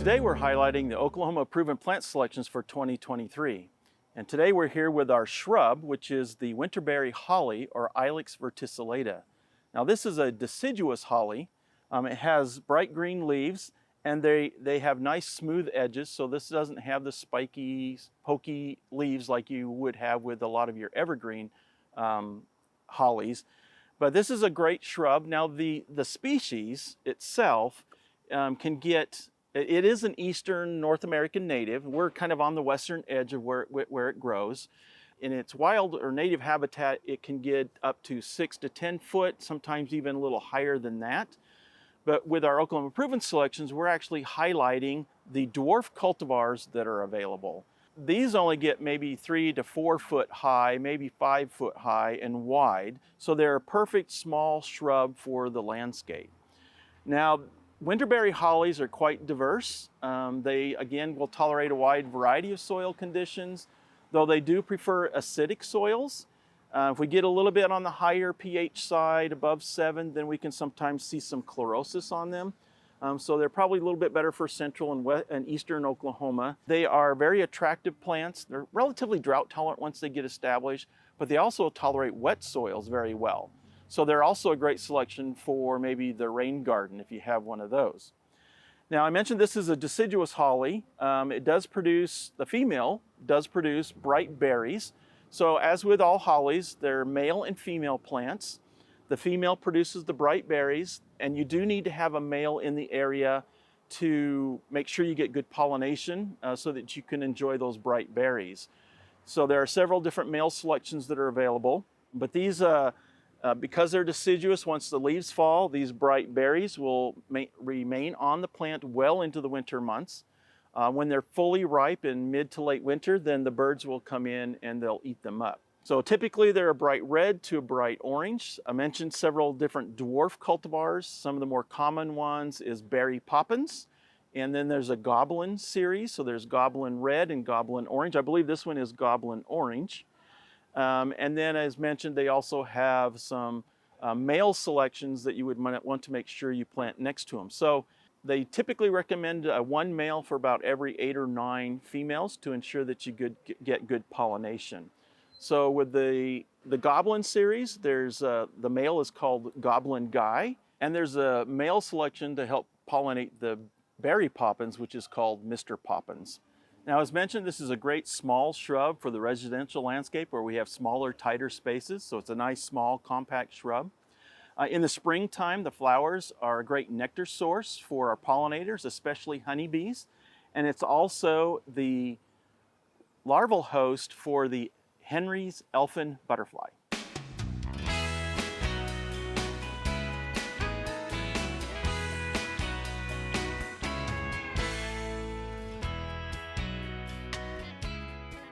Today we're highlighting the Oklahoma Proven Plant Selections for 2023. And today we're here with our shrub, which is the winterberry holly, or Ilex verticillata. Now this is a deciduous holly. It has bright green leaves, and they have nice smooth edges, so this doesn't have the spiky, pokey leaves like you would have with a lot of your evergreen hollies. But this is a great shrub. Now the species itself it is an eastern North American native. We're kind of on the western edge of where it grows. In its wild or native habitat, it can get up to 6 to 10 foot, sometimes even a little higher than that. But with our Oklahoma Proven selections, we're actually highlighting the dwarf cultivars that are available. These only get maybe 3 to 4 foot high, maybe 5 foot high and wide. So they're a perfect small shrub for the landscape. Now, winterberry hollies are quite diverse. They, again, will tolerate a wide variety of soil conditions, though they do prefer acidic soils. If we get a little bit on the higher pH side, above 7, then we can sometimes see some chlorosis on them. So they're probably a little bit better for central and eastern Oklahoma. They are very attractive plants. They're relatively drought tolerant once they get established, but they also tolerate wet soils very well. So they're also a great selection for maybe the rain garden if you have one of those. Now I mentioned this is a deciduous holly. The female does produce bright berries. So as with all hollies, they're male and female plants. The female produces the bright berries, and you do need to have a male in the area to make sure you get good pollination so that you can enjoy those bright berries. So there are several different male selections that are available, but these because they're deciduous, once the leaves fall, these bright berries will remain on the plant well into the winter months. When they're fully ripe in mid to late winter, then the birds will come in and they'll eat them up. So typically they're a bright red to a bright orange. I mentioned several different dwarf cultivars. Some of the more common ones is Berry Poppins. And then there's a Goblin series. So there's Goblin Red and Goblin Orange. I believe this one is Goblin Orange. And then, as mentioned, they also have some male selections that you would want to make sure you plant next to them. So they typically recommend one male for about every 8 or 9 females to ensure that you get good pollination. So with the Goblin series, there's the male is called Goblin Guy, and there's a male selection to help pollinate the Berry Poppins, which is called Mr. Poppins. Now, as mentioned, this is a great small shrub for the residential landscape where we have smaller, tighter spaces. So it's a nice, small, compact shrub. In the springtime, the flowers are a great nectar source for our pollinators, especially honeybees. And it's also the larval host for the Henry's elfin butterfly.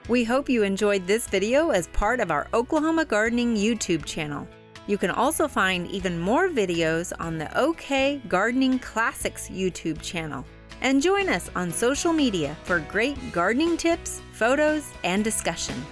We hope you enjoyed this video as part of our Oklahoma Gardening YouTube channel. You can also find even more videos on the OK Gardening Classics YouTube channel. And join us on social media for great gardening tips, photos, and discussion.